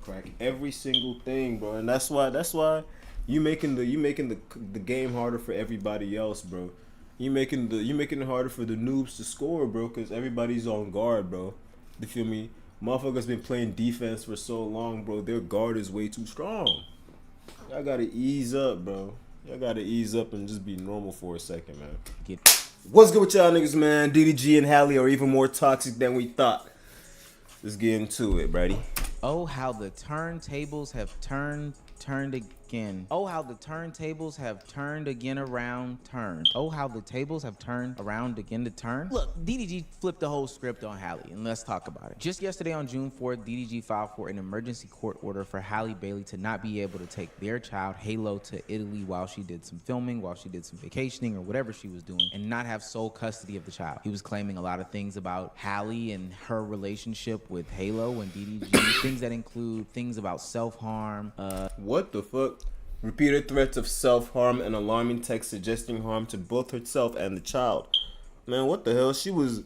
crack every single thing, bro. And that's why you making the game harder for everybody else, bro. You making it harder for the noobs to score, bro, because everybody's on guard, bro. You feel me? Motherfuckers been playing defense for so long, bro. Their guard is way too strong. Y'all gotta ease up, bro. Y'all gotta ease up and just be normal for a second, man. What's good with y'all niggas, man? DDG and Halle are even more toxic than we thought. Let's get into it, buddy. Oh, how the turntables have turned again. Oh, how the turntables have turned again around turned. Oh, how the tables have turned around again to turn. Look, DDG flipped the whole script on Halle, and let's talk about it. Just yesterday on June 4th, DDG filed for an emergency court order for Halle Bailey to not be able to take their child, Halo, to Italy while she did some filming, while she did some vacationing, or whatever she was doing, and not have sole custody of the child. He was claiming a lot of things about Halle and her relationship with Halo and DDG, things that include things about self-harm. What the fuck? Repeated threats of self-harm and alarming texts suggesting harm to both herself and the child. Man, what the hell? She was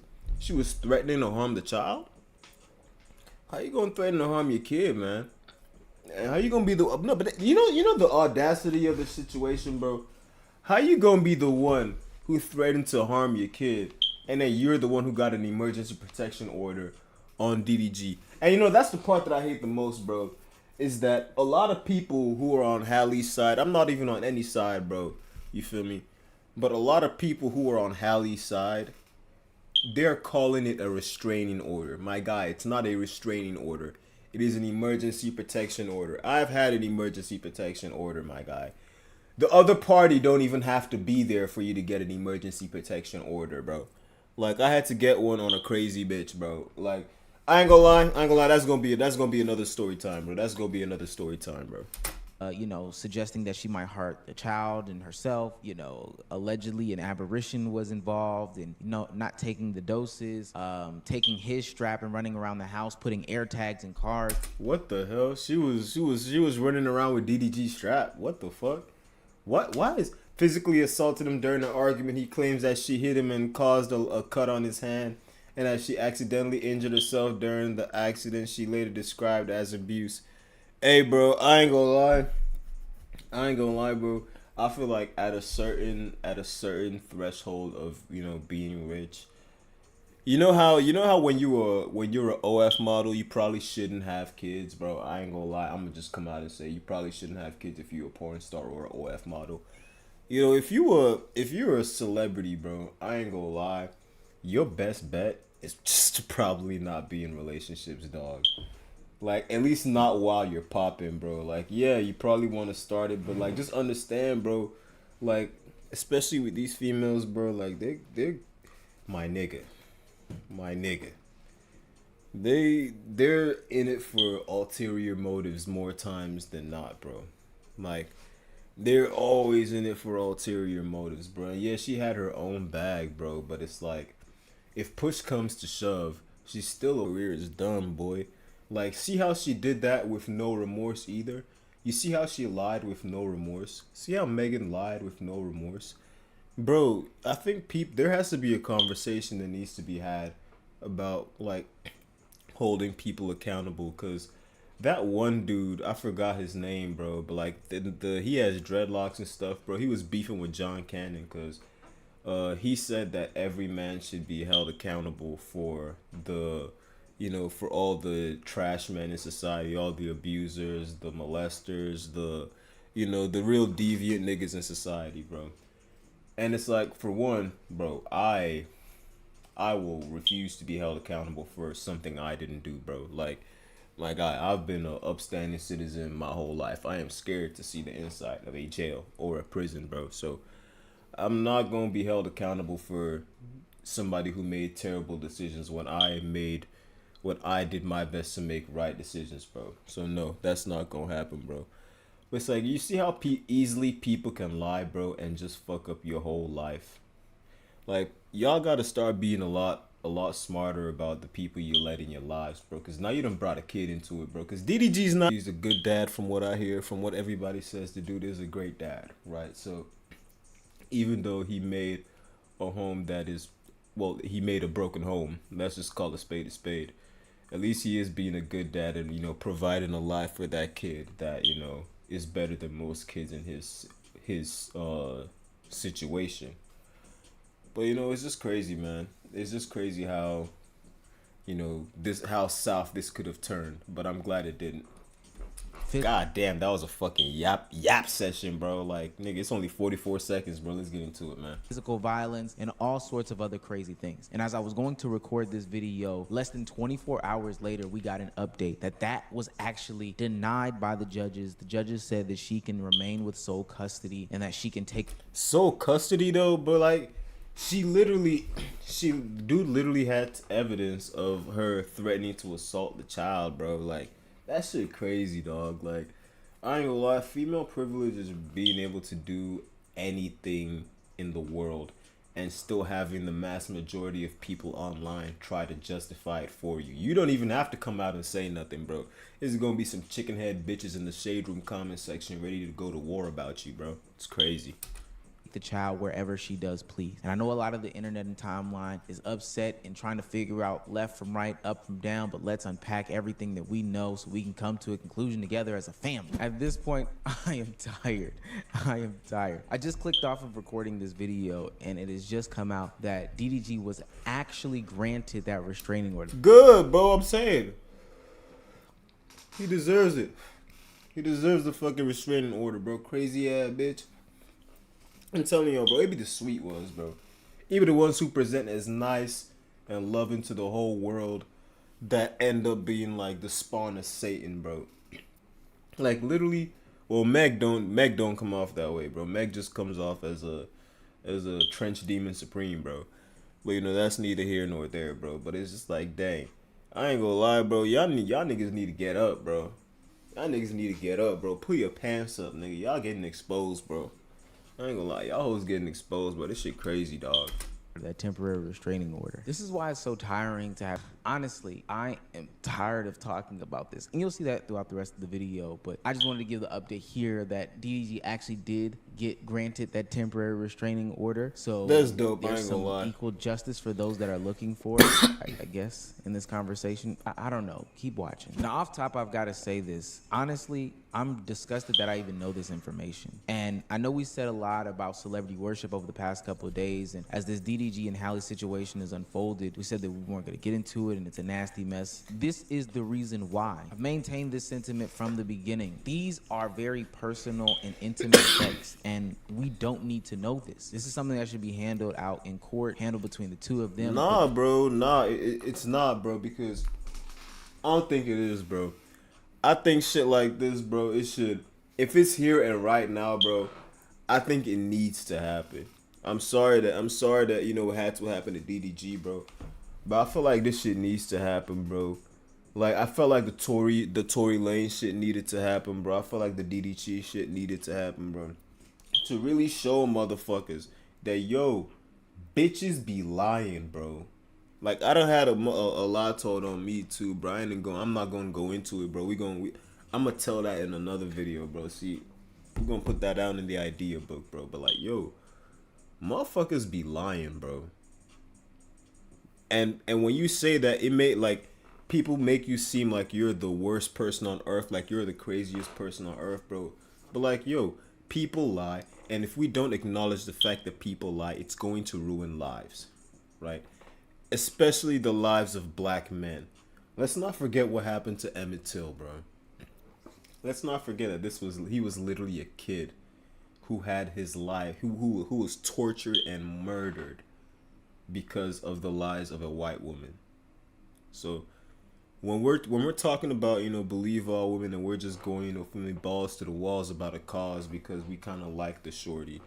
threatening to harm the child? How you gonna threaten to harm your kid, man? And how you gonna be the no? But you know the audacity of the situation, bro. How you gonna be the one who threatened to harm your kid, and then you're the one who got an emergency protection order on DDG? And you know that's the part that I hate the most, bro. Is that a lot of people who are on Halle's side, I'm not even on any side, bro. You feel me? But a lot of people who are on Halle's side, they're calling it a restraining order. My guy, it's not a restraining order. It is an emergency protection order. I've had an emergency protection order, my guy. The other party don't even have to be there for you to get an emergency protection order, bro. Like, I had to get one on a crazy bitch, bro. Like, I ain't gonna lie. That's gonna be another story time, bro. That's gonna be another story time, bro. Suggesting that she might hurt the child and herself. Allegedly an aberration was involved, and not taking the doses, taking his strap and running around the house, putting air tags in cars. What the hell? She was running around with DDG strap. What the fuck? Why is physically assaulted him during an argument? He claims that she hit him and caused a cut on his hand, and that she accidentally injured herself during the accident she later described as abuse. Hey, bro, I ain't gonna lie, bro. I feel like at a certain threshold of being rich, you know how when you're an OF model, you probably shouldn't have kids, bro. I ain't gonna lie. I'm gonna just come out and say you probably shouldn't have kids if you're a porn star or an OF model. If you're a celebrity, bro, I ain't gonna lie. Your best bet is just to probably not be in relationships, dog. Like, at least not while you're popping, bro. Like, yeah, you probably want to start it, but like, just understand, bro. Like, especially with these females, bro. Like, they're my nigga. They're in it for ulterior motives more times than not, bro. Like, they're always in it for ulterior motives, bro. And yeah, she had her own bag, bro. But it's like, if push comes to shove, she's still a career is done, boy. Like, see how she did that with no remorse either? You see how she lied with no remorse? See how Megan lied with no remorse? Bro, I think there has to be a conversation that needs to be had about, like, holding people accountable. Because that one dude, I forgot his name, bro. But, like, he has dreadlocks and stuff, bro. He was beefing with John Cannon because he said that every man should be held accountable for for all the trash men in society, all the abusers, the molesters, the real deviant niggas in society, bro. And it's like, for one, bro, I will refuse to be held accountable for something I didn't do, bro. Like, my guy, I've been an upstanding citizen my whole life. I am scared to see the inside of a jail or a prison, bro. So I'm not going to be held accountable for somebody who made terrible decisions when I did my best to make right decisions, bro. So no, that's not going to happen, bro. But it's like, you see how easily people can lie, bro, and just fuck up your whole life. Like, y'all got to start being a lot smarter about the people you let in your lives, bro. Because now you done brought a kid into it, bro. Because DDG's not... He's a good dad from what I hear, from what everybody says. The dude is a great dad, right? So even though he made a home that is... Well, he made a broken home. Let's just call a spade a spade. At least he is being a good dad and, you know, providing a life for that kid that, you know, is better than most kids in his situation. But you know, it's just crazy, man. It's just crazy how, you know, this how south this could have turned, but I'm glad it didn't. God damn, that was a fucking yap session, bro. Like, nigga, it's only 44 seconds, bro. Let's get into it, man. Physical violence and all sorts of other crazy things. And as I was going to record this video, less than 24 hours later, we got an update that was actually denied by the judges. The judges said that she can remain with sole custody and that she can take sole custody though, but like, dude literally had evidence of her threatening to assault the child, bro. Like, that shit crazy, dog. Like, I ain't gonna lie, female privilege is being able to do anything in the world and still having the mass majority of people online try to justify it for you. You don't even have to come out and say nothing, bro. There's gonna be some chicken head bitches in the shade room comment section ready to go to war about you, bro. It's crazy. The child wherever she does please. And I know a lot of the internet and timeline is upset and trying to figure out left from right, up from down, but let's unpack everything that we know so we can come to a conclusion together as a family. At this point, I am tired. I just clicked off of recording this video and it has just come out that DDG was actually granted that restraining order. Good, bro, I'm saying. He deserves it. He deserves the fucking restraining order, bro. Crazy ass bitch. I'm telling you, bro, it be the sweet ones, bro. Even the ones who present as nice and loving to the whole world that end up being like the spawn of Satan, bro. Like, literally, well, Meg don't come off that way, bro. Meg just comes off as a trench demon supreme, bro. But you know, that's neither here nor there, bro. But it's just like, dang, I ain't gonna lie, bro. Y'all niggas need to get up, bro. Y'all niggas need to get up, bro. Pull your pants up, nigga. Y'all getting exposed, bro. I ain't gonna lie, y'all hoes getting exposed, but this shit crazy, dog. That temporary restraining order. This is why it's so tiring to have. Honestly, I am tired of talking about this. And you'll see that throughout the rest of the video. But I just wanted to give the update here that DDG actually did get granted that temporary restraining order. So that's dope. There's I ain't gonna lie. Equal justice for those that are looking for it, I guess, in this conversation. I don't know. Keep watching. Now, off top, I've got to say this. Honestly, I'm disgusted that I even know this information. And I know we said a lot about celebrity worship over the past couple of days. And as this DDG and Halle situation is unfolded, we said that we weren't going to get into it and it's a nasty mess. This is the reason why. I've maintained this sentiment from the beginning. These are very personal and intimate things, and we don't need to know this. This is something that should be handled out in court, handled between the two of them. Nah, bro. Nah, it's not, bro, because I don't think it is, bro. I think shit like this, bro, it should, if it's here and right now, bro, I think it needs to happen. I'm sorry that you know, it had to happen to DDG, bro. But I feel like this shit needs to happen, bro. Like, I felt like the Tory Lane shit needed to happen, bro. I feel like the DDG shit needed to happen, bro. To really show motherfuckers that, yo, bitches be lying, bro. Like, I done had a lot told on me too, bro. I'm not gonna go into it, bro. I'm gonna tell that in another video, bro. See, we're gonna put that down in the idea book, bro. But like, yo, motherfuckers be lying, bro. And when you say that, it may, like, people make you seem like you're the worst person on earth, like you're the craziest person on earth, bro. But like, yo, people lie, and if we don't acknowledge the fact that people lie, it's going to ruin lives, right? Especially the lives of black men. Let's not forget what happened to Emmett Till, bro. Let's not forget that he was literally a kid who had his life, who was tortured and murdered because of the lies of a white woman. So when we're talking about, you know, believe all women, and we're just going, you know, from balls to the walls about a cause because we kind of like the shorty,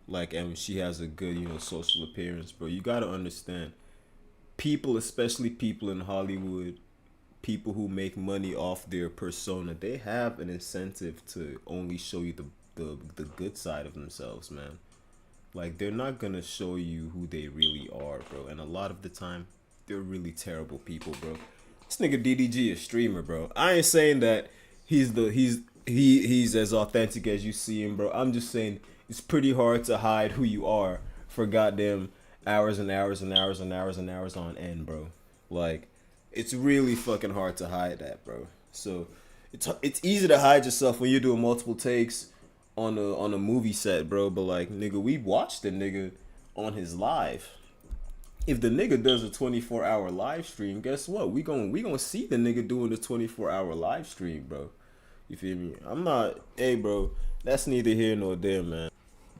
like, and she has a good, you know, social appearance, bro, you gotta understand, people, especially people in Hollywood, people who make money off their persona, they have an incentive to only show you the good side of themselves, man. Like, they're not gonna show you who they really are, bro. And a lot of the time, they're really terrible people, bro. This nigga DDG is streamer, bro. I ain't saying that he's as authentic as you see him, bro. I'm just saying it's pretty hard to hide who you are for goddamn hours and hours and hours and hours and hours on end, bro. Like, it's really fucking hard to hide that, bro. So it's easy to hide yourself when you're doing multiple takes on a movie set, bro. But like, nigga, we watched the nigga on his live. If the nigga does a 24-hour live stream, guess what? We gonna see the nigga doing the 24-hour live stream, bro. You feel me? I'm not, hey, bro. That's neither here nor there, man.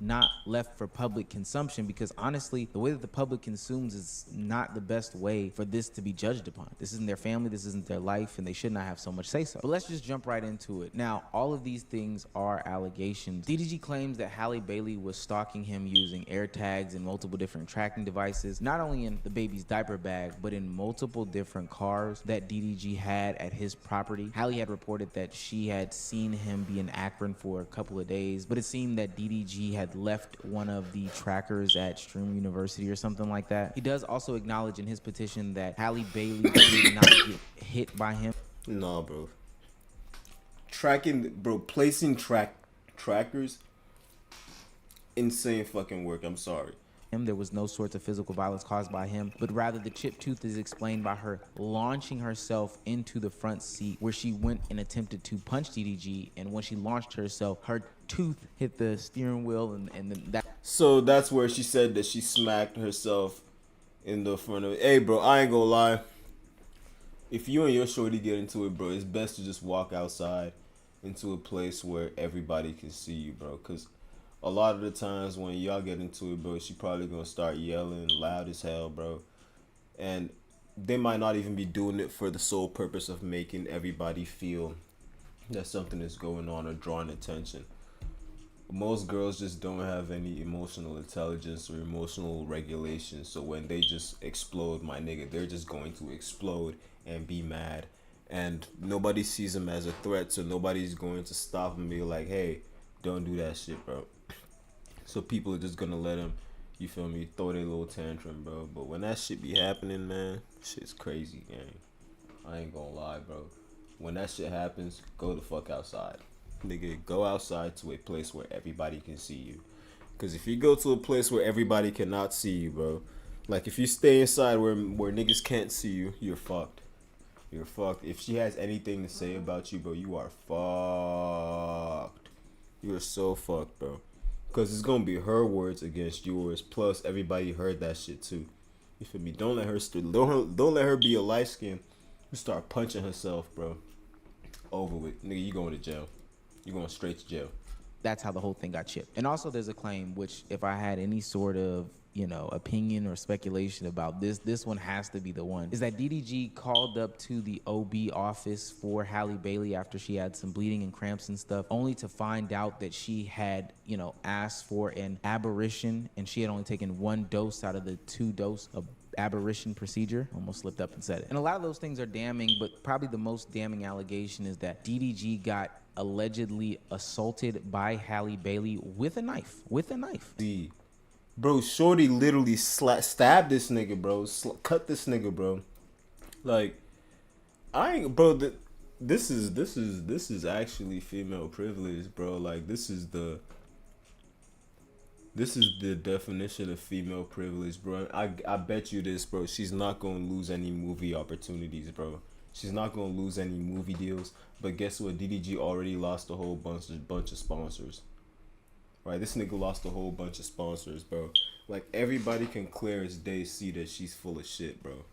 Not left for public consumption, because honestly, the way that the public consumes is not the best way for this to be judged upon. This isn't their family, this isn't their life, and they should not have so much say so. But let's just jump right into it. Now, all of these things are allegations. DDG claims that Halle Bailey was stalking him using air tags and multiple different tracking devices, not only in the baby's diaper bag, but in multiple different cars that DDG had at his property. Halle had reported that she had seen him be in Akron for a couple of days, but it seemed that DDG had left one of the trackers at Stream University or something like that. He does also acknowledge in his petition that Halle Bailey did not get hit by him. Nah, bro. Placing trackers, insane fucking work. I'm sorry. There was no sorts of physical violence caused by him, but rather the chipped tooth is explained by her launching herself into the front seat, where she went and attempted to punch DDG, and when she launched herself, her tooth hit the steering wheel, and then that. So that's where she said that she smacked herself in the front of it. Hey, bro, I ain't gonna lie. If you and your shorty get into it, bro, it's best to just walk outside into a place where everybody can see you, bro, because a lot of the times when y'all get into it, bro, she probably gonna start yelling loud as hell, bro. And they might not even be doing it for the sole purpose of making everybody feel that something is going on or drawing attention. Most girls just don't have any emotional intelligence or emotional regulation. So when they just explode, my nigga, they're just going to explode and be mad. And nobody sees them as a threat, so nobody's going to stop and be like, hey, don't do that shit, bro. So people are just gonna let them, you feel me, throw their little tantrum, bro. But when that shit be happening, man, shit's crazy, gang. I ain't gonna lie, bro. When that shit happens, go the fuck outside. Nigga, go outside to a place where everybody can see you. Because if you go to a place where everybody cannot see you, bro, like if you stay inside where niggas can't see you, you're fucked. You're fucked. If she has anything to say about you, bro, you are fucked. You are so fucked, bro. Because it's going to be her words against yours. Plus, everybody heard that shit, too. You feel me? Don't let her don't let her be a light skin who start punching herself, bro. Over with. Nigga, you going to jail. You going straight to jail. That's how the whole thing got chipped. And also there's a claim, which if I had any sort of, opinion or speculation about this one has to be the one, is that DDG called up to the OB office for Halle Bailey after she had some bleeding and cramps and stuff, only to find out that she had, asked for an aberration, and she had only taken 1 dose out of the 2-dose of aberration procedure. Almost slipped up and said it. And a lot of those things are damning, but probably the most damning allegation is that DDG got allegedly assaulted by Halle Bailey with a knife. Bro, shorty literally stabbed this nigga, bro. Cut this nigga, bro. Like, I ain't, bro. This is actually female privilege, bro. Like, this is the definition of female privilege, bro. I bet you this, bro. She's not gonna lose any movie opportunities, bro. She's not gonna lose any movie deals. But guess what? DDG already lost a whole bunch of sponsors. Right, this nigga lost a whole bunch of sponsors, bro. Like, everybody can clear as day see that she's full of shit, bro.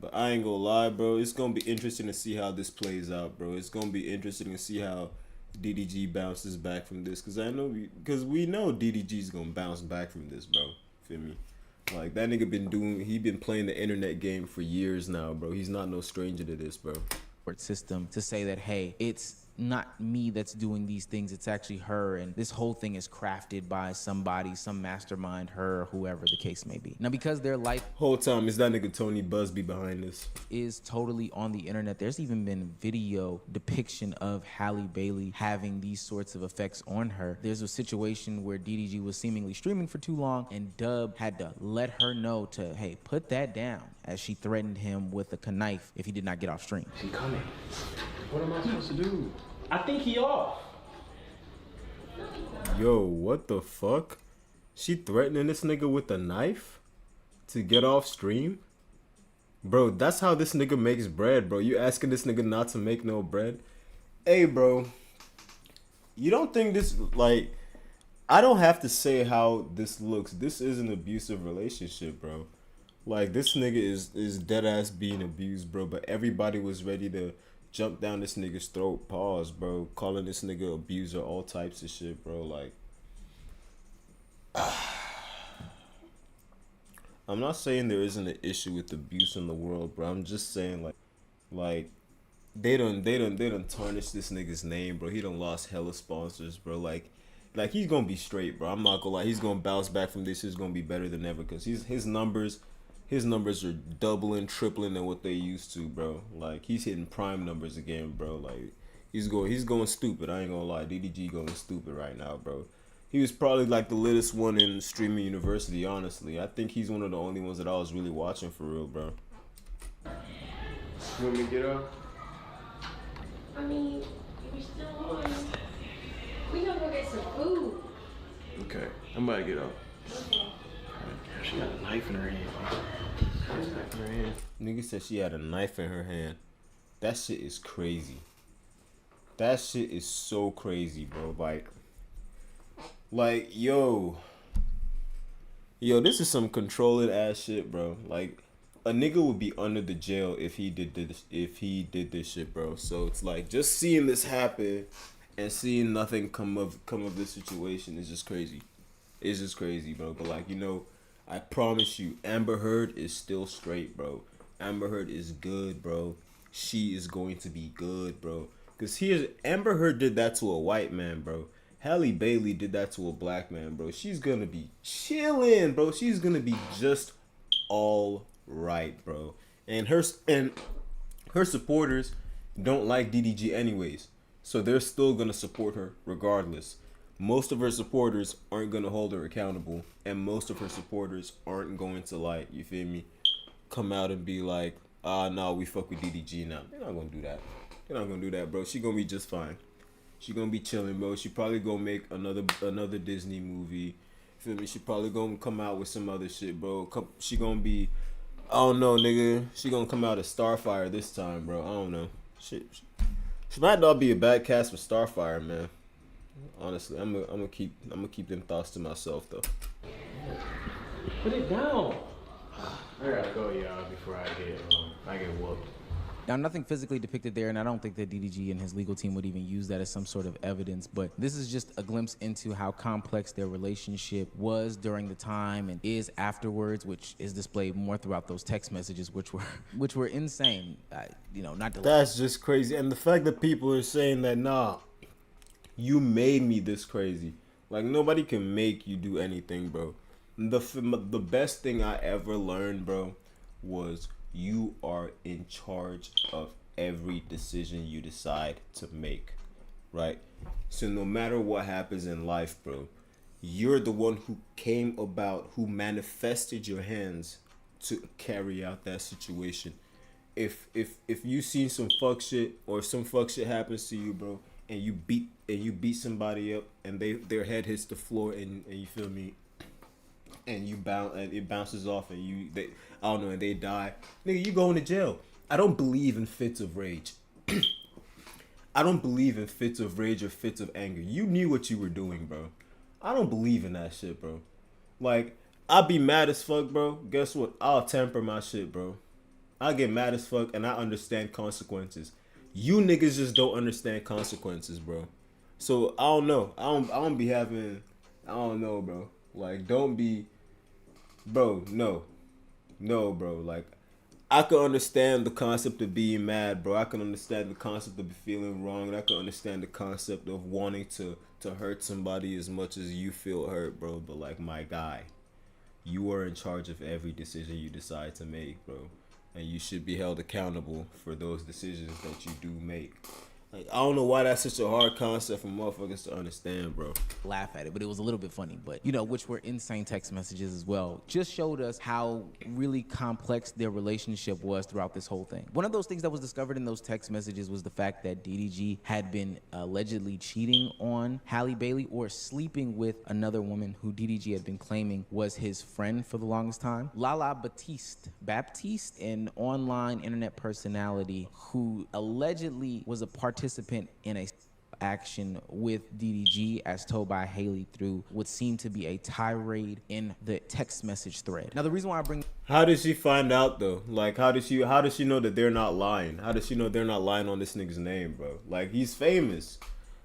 But I ain't gonna lie, bro. It's gonna be interesting to see how this plays out, bro. It's gonna be interesting to see how DDG bounces back from this. Because we know DDG's gonna bounce back from this, bro. Feel me? Like, that nigga been playing the internet game for years now, bro. He's not no stranger to this, bro. System to say that, hey, it's not me that's doing these things, it's actually her, and this whole thing is crafted by somebody, some mastermind, her, or whoever the case may be. Now, because their life whole time is that nigga Tony Busby behind this, is totally on the internet, there's even been video depiction of Halle Bailey having these sorts of effects on her. There's a situation where DDG was seemingly streaming for too long, and Dub had to let her know to, hey, put that down, as she threatened him with a knife if he did not get off stream. He coming. What am I supposed to do? I think he off. Yo, what the fuck? She threatening this nigga with a knife to get off stream? Bro, that's how this nigga makes bread, bro. You asking this nigga not to make no bread? Hey, bro. You don't think this, like, I don't have to say how this looks. This is an abusive relationship, bro. Like, this nigga is dead ass being abused, bro. But everybody was ready to jump down this nigga's throat. Pause, bro. Calling this nigga abuser, all types of shit, bro. Like, I'm not saying there isn't an issue with abuse in the world, bro. I'm just saying, like they done tarnished this nigga's name, bro. He done lost hella sponsors, bro. Like he's gonna be straight, bro. I'm not gonna lie. He's gonna bounce back from this. He's gonna be better than ever because his numbers are doubling, tripling than what they used to, bro. Like he's hitting prime numbers again, bro. Like he's going stupid. I ain't gonna lie. DDG going stupid right now, bro. He was probably like the littest one in streaming university, honestly. I think he's one of the only ones that I was really watching for real, bro. You want me to get up? I mean, if you're still on, we gonna go get some food. Okay, I'm about to get up. Okay. She got a knife in her hand. Knife in her hand. Nigga said she had a knife in her hand. That shit is crazy. That shit is so crazy, bro. Like, yo, this is some controlling ass shit, bro. Like, a nigga would be under the jail if he did this shit, bro. So it's like just seeing this happen and seeing nothing come of this situation is just crazy. It's just crazy, bro. But like, I promise you, Amber Heard is still straight, bro. Amber Heard is good, bro. She is going to be good, bro. Cause Amber Heard did that to a white man, bro. Halle Bailey did that to a black man, bro. She's gonna be chilling, bro. She's gonna be just all right, bro. And her supporters don't like DDG anyways, so they're still gonna support her regardless. Most of her supporters aren't gonna hold her accountable, and most of her supporters aren't going to, like, you feel me, come out and be like, no, we fuck with DDG now. They're not gonna do that. They're not gonna do that, bro. She gonna be just fine. She gonna be chilling, bro. She probably gonna make another Disney movie. Feel me? She probably gonna come out with some other shit, bro. She gonna be, I don't know, nigga. She gonna come out as Starfire this time, bro. I don't know. Shit. She might not be a bad cast for Starfire, man. Honestly, I'm gonna keep them thoughts to myself though. Put it down. I gotta go, y'all, before I get whooped. Now, nothing physically depicted there, and I don't think that DDG and his legal team would even use that as some sort of evidence, but this is just a glimpse into how complex their relationship was during the time and is afterwards, which is displayed more throughout those text messages, which were insane. Not to That's just crazy. And the fact that people are saying that, nah, you made me this crazy. Like, nobody can make you do anything, bro. The best thing I ever learned, bro, was you are in charge of every decision you decide to make, right? So no matter what happens in life, bro, you're the one who manifested your hands to carry out that situation. If you seen some fuck shit or some fuck shit happens to you, bro, and you beat somebody up and their head hits the floor and you feel me, and it bounces off and and they die, nigga, you going to jail. I don't believe in fits of rage. I don't believe in fits of rage or fits of anger. You knew what you were doing, bro. I don't believe in that shit, bro. Like, I'll be mad as fuck, bro. Guess what? I'll temper my shit, bro. I get mad as fuck and I understand consequences. You niggas just don't understand consequences, bro. So I don't know. I don't be having. I don't know, bro. Like, don't be, bro. No, bro. Like, I can understand the concept of being mad, bro. I can understand the concept of feeling wrong, and I can understand the concept of wanting to hurt somebody as much as you feel hurt, bro. But like, my guy, you are in charge of every decision you decide to make, bro. And you should be held accountable for those decisions that you do make. Like, I don't know why that's such a hard concept for motherfuckers to understand, bro. Laugh at it, but it was a little bit funny. But you know, which were insane text messages as well. Just showed us how really complex their relationship was throughout this whole thing. One of those things that was discovered in those text messages was the fact that DDG had been allegedly cheating on Halle Bailey or sleeping with another woman who DDG had been claiming was his friend for the longest time. Lala Baptiste, an online internet personality who allegedly was a participant in a action with DDG, as told by Halle through what seemed to be a tirade in the text message thread. Now, the reason why I bring... How did she find out though? Like, how does she know that they're not lying? How does she know they're not lying on this nigga's name, bro? Like, he's famous.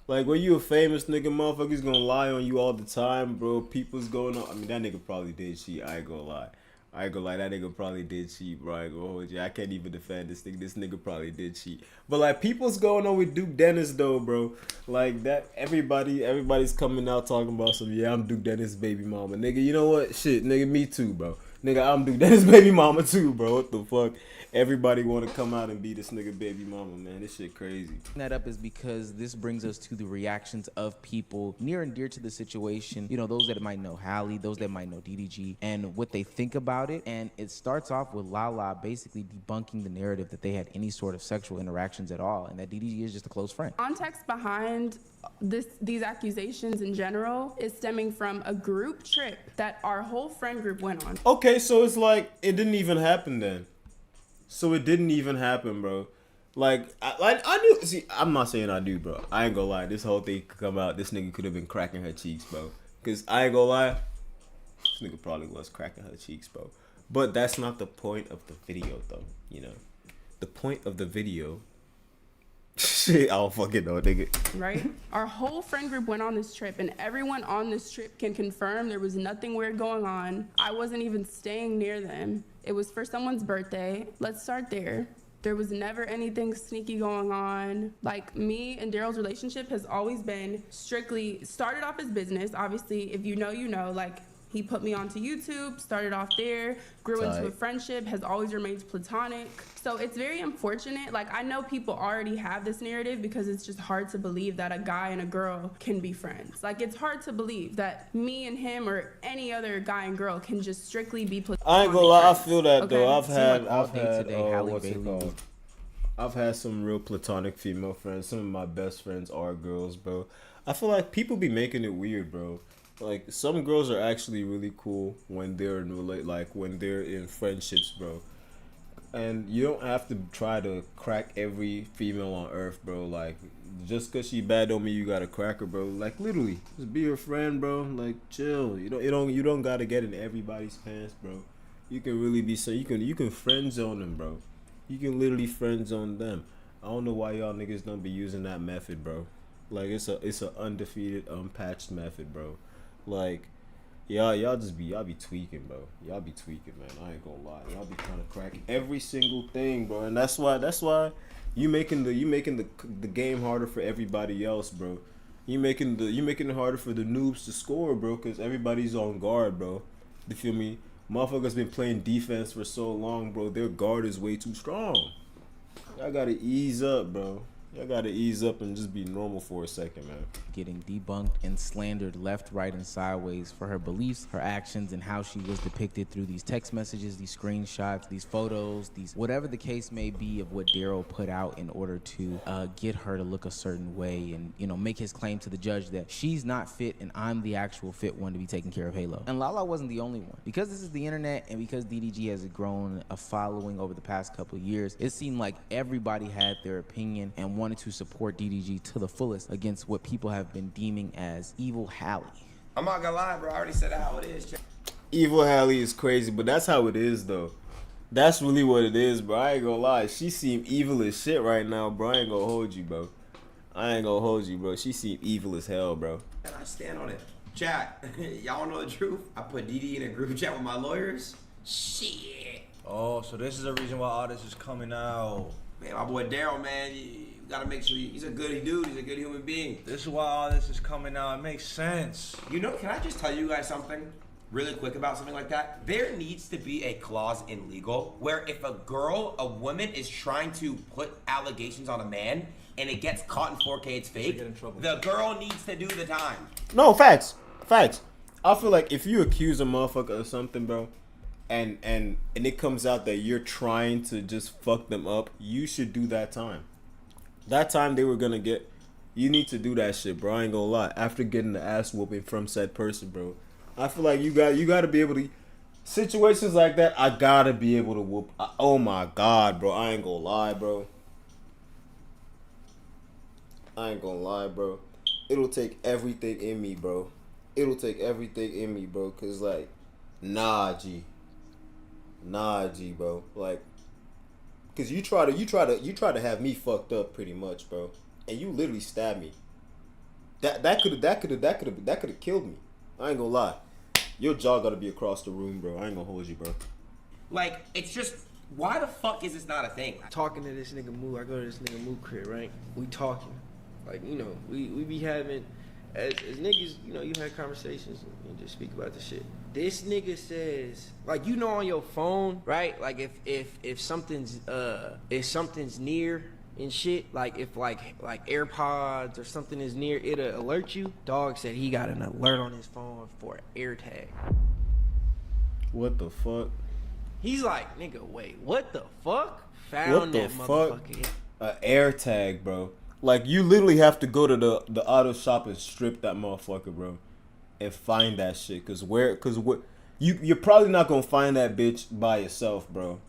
Like, when you a famous nigga, motherfuckers gonna lie on you all the time, bro. People's going on. I mean, that nigga probably did cheat. I ain't gonna lie. That nigga probably did cheat, bro. I ain't gonna hold you. I can't even defend this thing. This nigga probably did cheat. But, like, people's going on with Duke Dennis, though, bro. Like, that, everybody's coming out talking about some, yeah, I'm Duke Dennis' baby mama. Nigga, you know what? Shit, nigga, me too, bro. Nigga, I'm Duke Dennis' baby mama, too, bro. What the fuck? Everybody want to come out and be this nigga baby mama, man. This shit crazy. That up is because this brings us to the reactions of people near and dear to the situation. You know, those that might know Halle, those that might know DDG, and what they think about it. And it starts off with Lala basically debunking the narrative that they had any sort of sexual interactions at all, and that DDG is just a close friend. Context behind these accusations in general is stemming from a group trip that our whole friend group went on. Okay, so it's like it didn't even happen then. So it didn't even happen, bro. Like I knew. See, I'm not saying I do, bro. I ain't gonna lie. This whole thing could come out. This nigga could have been cracking her cheeks, bro. Cause I ain't gonna lie. This nigga probably was cracking her cheeks, bro. But that's not the point of the video, though. You know, the point of the video. Shit, I don't fucking know, nigga. Right? Our whole friend group went on this trip, and everyone on this trip can confirm there was nothing weird going on. I wasn't even staying near them. It was for someone's birthday. Let's start there. There was never anything sneaky going on. Like, me and Daryl's relationship has always been strictly started off as business. Obviously, if you know, you know. Like, he put me onto YouTube, started off there, grew into a friendship, has always remained platonic. So it's very unfortunate. Like, I know people already have this narrative because it's just hard to believe that a guy and a girl can be friends. Like, it's hard to believe that me and him or any other guy and girl can just strictly be platonic. I ain't gonna lie, I friends. feel that Okay? though. I've had Halle Bailey. I've had some real platonic female friends. Some of my best friends are girls, bro. I feel like people be making it weird, bro. Like, some girls are actually really cool when they're in friendships, bro. And you don't have to try to crack every female on earth, bro. Like, just cause she bad don't mean you gotta crack her, bro. Like, literally, just be her friend, bro. Like, chill. You don't gotta get in everybody's pants, bro. You can really be you can friend zone them, bro. You can literally friend zone them. I don't know why y'all niggas don't be using that method, bro. Like, it's a undefeated, unpatched method, bro. Like, y'all be tweaking, bro. Y'all be tweaking, man. I ain't gonna lie. Y'all be trying to crack every single thing, bro. And that's why you making the game harder for everybody else, bro. You making it harder for the noobs to score, bro, because everybody's on guard, bro. You feel me? Motherfuckers been playing defense for so long, bro. Their guard is way too strong. Y'all gotta ease up, bro. Y'all gotta ease up and just be normal for a second, man. Getting debunked and slandered left, right, and sideways for her beliefs, her actions, and how she was depicted through these text messages, these screenshots, these photos, these whatever the case may be of what Daryl put out in order to get her to look a certain way and, you know, make his claim to the judge that she's not fit and I'm the actual fit one to be taking care of Halo. And Lala wasn't the only one. Because this is the internet and because DDG has grown a following over the past couple of years, it seemed like everybody had their opinion and wanted to support DDG to the fullest against what people have been deeming as evil Halle. I'm not gonna lie, bro. I already said how it is. Evil Halle is crazy, but that's how it is, though. That's really what it is, bro. I ain't gonna lie. She seem evil as shit right now, bro. I ain't gonna hold you, bro. She seem evil as hell, bro. And I stand on it. Chat, y'all know the truth? I put DD in a group chat with my lawyers. Shit. Oh, so this is the reason why all this is coming out. Man, my boy Daryl, man, you gotta make sure he's a good dude. He's a good human being. This is why all this is coming out. It makes sense. You know, can I just tell you guys something? really quick about something like that. There needs to be a clause in legal where if a woman is trying to put allegations on a man and it gets caught in 4K, it's fake, the girl needs to do the time. No, facts. I feel like if you accuse a motherfucker of something, bro, and it comes out that you're trying to just fuck them up, you should do that time. That time they were gonna get, you need to do that shit, bro. I ain't gonna lie. After getting the ass whooping from said person, bro, I feel like you got to be able to, situations like that, I gotta be able to whoop. Oh my God, bro. I ain't gonna lie, bro. It'll take everything in me, bro. Cause like, nah, G, bro. Like, cause you try to have me fucked up pretty much, bro. And you literally stabbed me. That could have killed me. I ain't gonna lie. Your jaw gotta be across the room, bro. I ain't gonna hold you, bro. Like, it's just, why the fuck is this not a thing? Talking to this nigga Moo, I go to this nigga Moo crib, right? We talking. Like, you know, we be having, as niggas, you know, you have conversations and just speak about the shit. This nigga says, like, you know, on your phone, right? Like, if something's near and shit, like if like AirPods or something is near, it'll alert you. Dog said he got an alert on his phone for an AirTag. What the fuck? He's like, nigga, wait, what the fuck? Found that motherfucker. A AirTag, bro. Like, you literally have to go to the auto shop and strip that motherfucker, bro, and find that shit. Cause you're probably not gonna find that bitch by yourself, bro.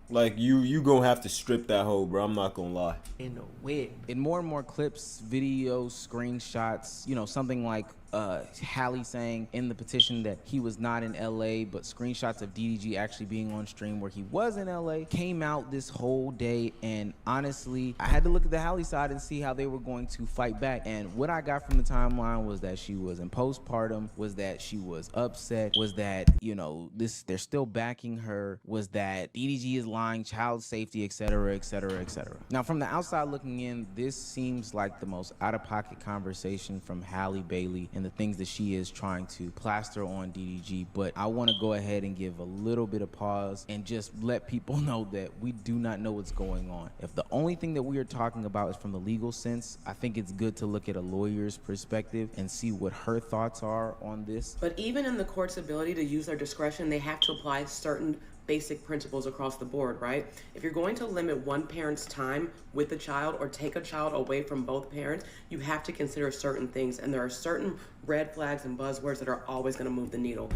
Like, you gonna have to strip that hoe, bro. I'm not gonna lie. In the whip. In more and more clips, videos, screenshots, you know, something like Halle saying in the petition that he was not in LA, but screenshots of DDG actually being on stream where he was in LA came out this whole day. And honestly, I had to look at the Halle side and see how they were going to fight back. And what I got from the timeline was that she was in postpartum, was that she was upset, was that, you know, they're still backing her, was that DDG is lying, child safety, etc., etc., etc. Now, from the outside looking in, this seems like the most out-of-pocket conversation from Halle Bailey and the things that she is trying to plaster on DDG. But I want to go ahead and give a little bit of pause and just let people know that we do not know what's going on. If the only thing that we are talking about is from the legal sense, I think it's good to look at a lawyer's perspective and see what her thoughts are on this. But even in the court's ability to use their discretion, they have to apply certain basic principles across the board, right? If you're going to limit one parent's time with the child or take a child away from both parents, you have to consider certain things, and there are certain red flags and buzzwords that are always going to move the needle.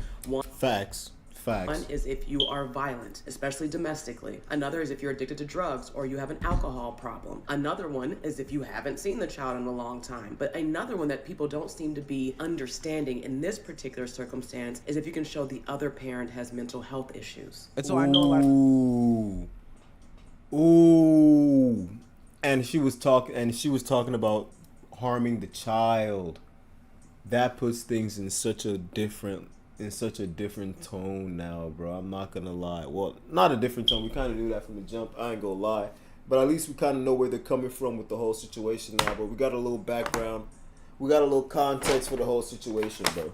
Facts. One is if you are violent, especially domestically. Another is if you're addicted to drugs or you have an alcohol problem. Another one is if you haven't seen the child in a long time. But another one that people don't seem to be understanding in this particular circumstance is if you can show the other parent has mental health issues. And so I know a lot of... Ooh. And she was talking about harming the child. That puts things in such a different tone now, bro. I'm not gonna lie. Well, not a different tone. We kind of knew that from the jump. I ain't gonna lie. But at least we kind of know where they're coming from with the whole situation now. But we got a little background. We got a little context for the whole situation, bro.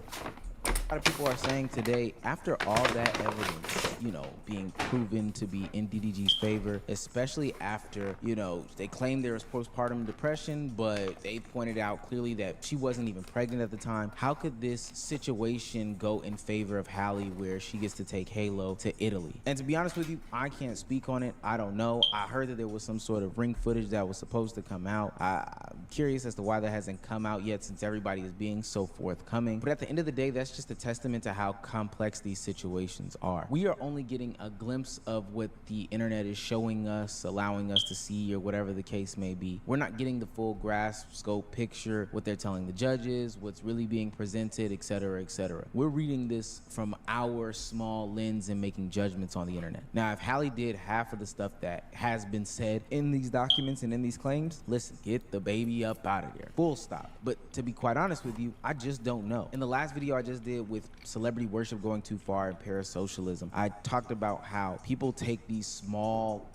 A lot of people are saying today, after all that evidence, you know, being proven to be in DDG's favor, especially after, you know, they claimed there was postpartum depression, but they pointed out clearly that she wasn't even pregnant at the time. How could this situation go in favor of Halle where she gets to take Halo to Italy? And to be honest with you, I can't speak on it. I don't know. I heard that there was some sort of ring footage that was supposed to come out. I'm curious as to why that hasn't come out yet, since everybody is being so forthcoming. But at the end of the day, that's just a testament to how complex these situations are. We are only getting a glimpse of what the internet is showing us, allowing us to see, or whatever the case may be. We're not getting the full grasp, scope, picture, what they're telling the judges, what's really being presented, etc., etc. We're reading this from our small lens and making judgments on the internet. Now, if Halle did half of the stuff that has been said in these documents and in these claims, listen, get the baby up out of there. Full stop. But to be quite honest with you, I just don't know. In the last video I just did with celebrity worship going too far and parasocialism, I talked about how people take these small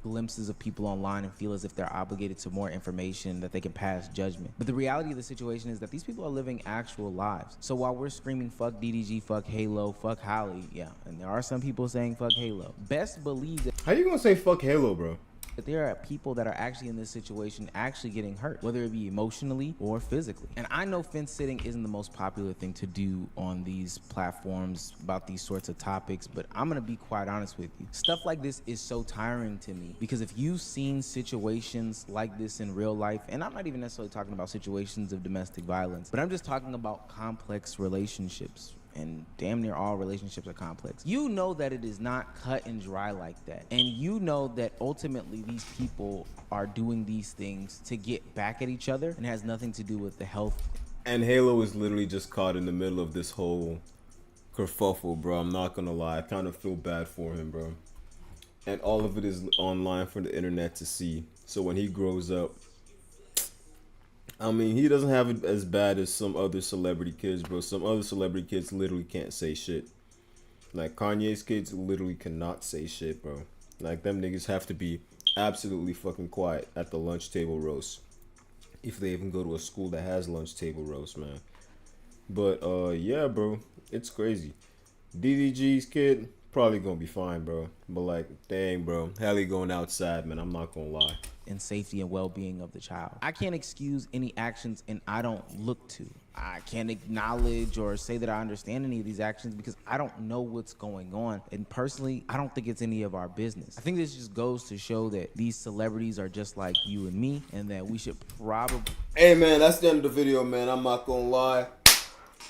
glimpses of people online and feel as if they're obligated to more information that they can pass judgment. But the reality of the situation is that these people are living actual lives. So while we're screaming fuck DDG, fuck Halo, fuck Halle, yeah, and there are some people saying fuck Halo, best believe that How you gonna say fuck Halo, bro? there are people that are actually in this situation actually getting hurt, whether it be emotionally or physically. And I know fence sitting isn't the most popular thing to do on these platforms about these sorts of topics, but I'm gonna be quite honest with you. Stuff like this is so tiring to me because if you've seen situations like this in real life, and I'm not even necessarily talking about situations of domestic violence, but I'm just talking about complex relationships. And damn near all relationships are complex. You know that it is not cut and dry like that. And you know that ultimately these people are doing these things to get back at each other and has nothing to do with the health. And Halo is literally just caught in the middle of this whole kerfuffle, bro. I'm not gonna lie. I kind of feel bad for him, bro. And all of it is online for the internet to see. So when he grows up, I mean, he doesn't have it as bad as some other celebrity kids, bro. Some other celebrity kids literally can't say shit. Like, Kanye's kids literally cannot say shit, bro. Like, them niggas have to be absolutely fucking quiet at the lunch table roast. If they even go to a school that has lunch table roast, man. But, yeah, bro. It's crazy. DDG's kid, probably gonna be fine, bro. But, like, dang, bro. Halle going outside, man. I'm not gonna lie. And safety and well-being of the child. I can't excuse any actions and I don't look to. I can't acknowledge or say that I understand any of these actions because I don't know what's going on. And personally, I don't think it's any of our business. I think this just goes to show that these celebrities are just like you and me and that we should probably... Hey, man, that's the end of the video, man. I'm not gonna lie.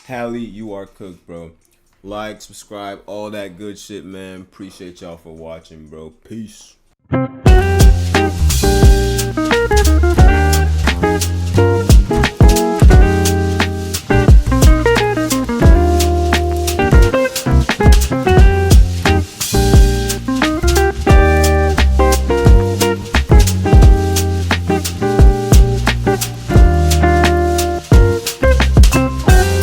Halle, you are cooked, bro. Like, subscribe, all that good shit, man. Appreciate y'all for watching, bro. Peace.